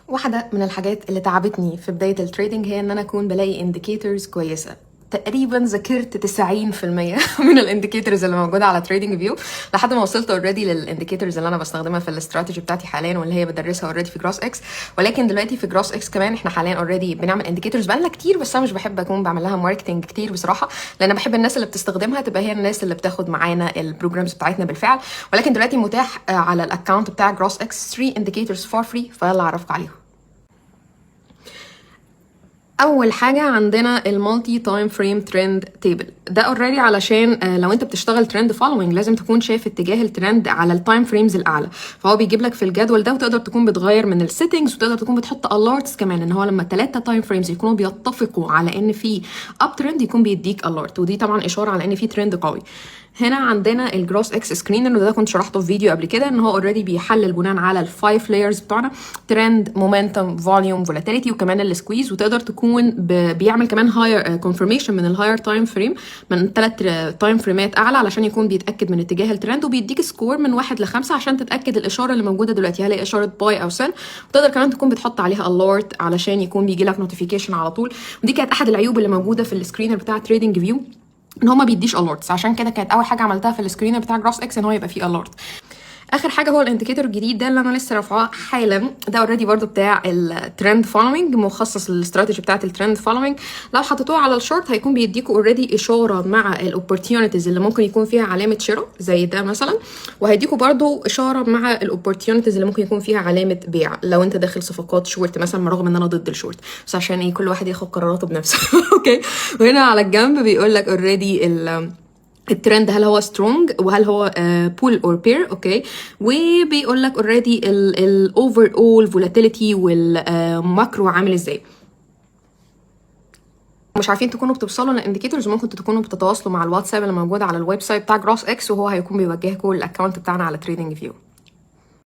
واحدة من الحاجات اللي تعبتني في بداية التريدنج هي ان انا اكون بلاقي انديكيتورز كويسة. تقريبا ذاكرت 90% من الانديكيتورز اللي موجوده على تريدنج فيو لحد ما وصلت اوريدي للانديكيتورز اللي انا بستخدمها في الاستراتيجي بتاعتي حاليا واللي هي بدرسها اوريدي في جروس اكس. ولكن دلوقتي في جروس اكس كمان احنا حاليا اوريدي بنعمل انديكيتورز بقالنا كتير، بس انا مش بحب اكون بعمل لها ماركتنج كتير بصراحه، لان بحب الناس اللي بتستخدمها تبقى هي الناس اللي بتاخد معانا البروجرامز بتاعتنا بالفعل. ولكن دلوقتي متاح على الاكونت بتاع جروس اكس 3 انديكيتورز فور فري، فيلا اعرفكم عليهم. اول حاجه عندنا المالتي تايم فريم ترند تيبل. ده اوريدي علشان لو انت بتشتغل ترند فولوينج لازم تكون شايف اتجاه الترند على التايم فريمز الاعلى، فهو بيجيب لك في الجدول ده وتقدر تكون بتغير من السيتنجز وتقدر تكون بتحط الارتس كمان، ان هو لما الثلاثه تايم فريمز يكونوا بيتفقوا على ان في اب ترند يكون بيديك الارت، ودي طبعا اشاره على ان في ترند قوي. هنا عندنا الجروس اكس سكرينر، وده كنت شرحته في فيديو قبل كده، ان هو اوريدي بيحلل بناء على الفايف لايرز بتوعنا: ترند، مومنتم، فوليوم، فولاتيليتي، وكمان السكويز. وتقدر تكون بيعمل كمان هاير كونفirmation من الهاير تايم فريم، من 3 تايم فريمات اعلى، علشان يكون بيتاكد من اتجاه الترند، وبيديك سكور من 1 ل5 عشان تتاكد الاشاره اللي موجوده دلوقتي هل هي اشاره باي او سيل. وتقدر كمان تكون بتحط عليها الارت علشان يكون بيجي لك نوتيفيكيشن على طول. ودي كانت احد العيوب اللي موجوده في السكرينر بتاع تريدنج فيو، ان هو ما بيديش الارتس. عشان كده كانت اول حاجه عملتها في السكرينر بتاع جروس اكس ان هو يبقى فيه الارت. اخر حاجه هو الانديكيتور الجديد ده اللي انا لسه رافعاه حالا، ده اوريدي برضو بتاع الترند فولوينج، مخصص للاستراتيجي بتاعه الترند فولوينج. لو حطيتوه على الشورت هيكون بيديكوا اوريدي اشاره مع الاوبورتيونيتيز اللي ممكن يكون فيها علامه شراء زي ده مثلا، وهيديكوا برضو اشاره مع الاوبورتيونيتيز اللي ممكن يكون فيها علامه بيع لو انت داخل صفقات شورت مثلا، رغم ان انا ضد الشورت، بس عشان ايه كل واحد ياخد قراراته بنفسه. اوكي. وهنا على الجنب بيقول لك اوريدي الترند هل هو سترونج وهل هو بول اور بير. اوكي. وبيقول لك اوريدي الاوفر اول فولاتيليتي والماكرو عامل ازاي. مش عارفين تكونوا بتوصلوا للانديكيتورز، ممكن تكونوا بتتواصلوا مع الواتساب اللي موجود على الويب سايت بتاع جروس اكس، وهو هيكون بيوجهكم الاكونت بتاعنا على تريدنج فيو.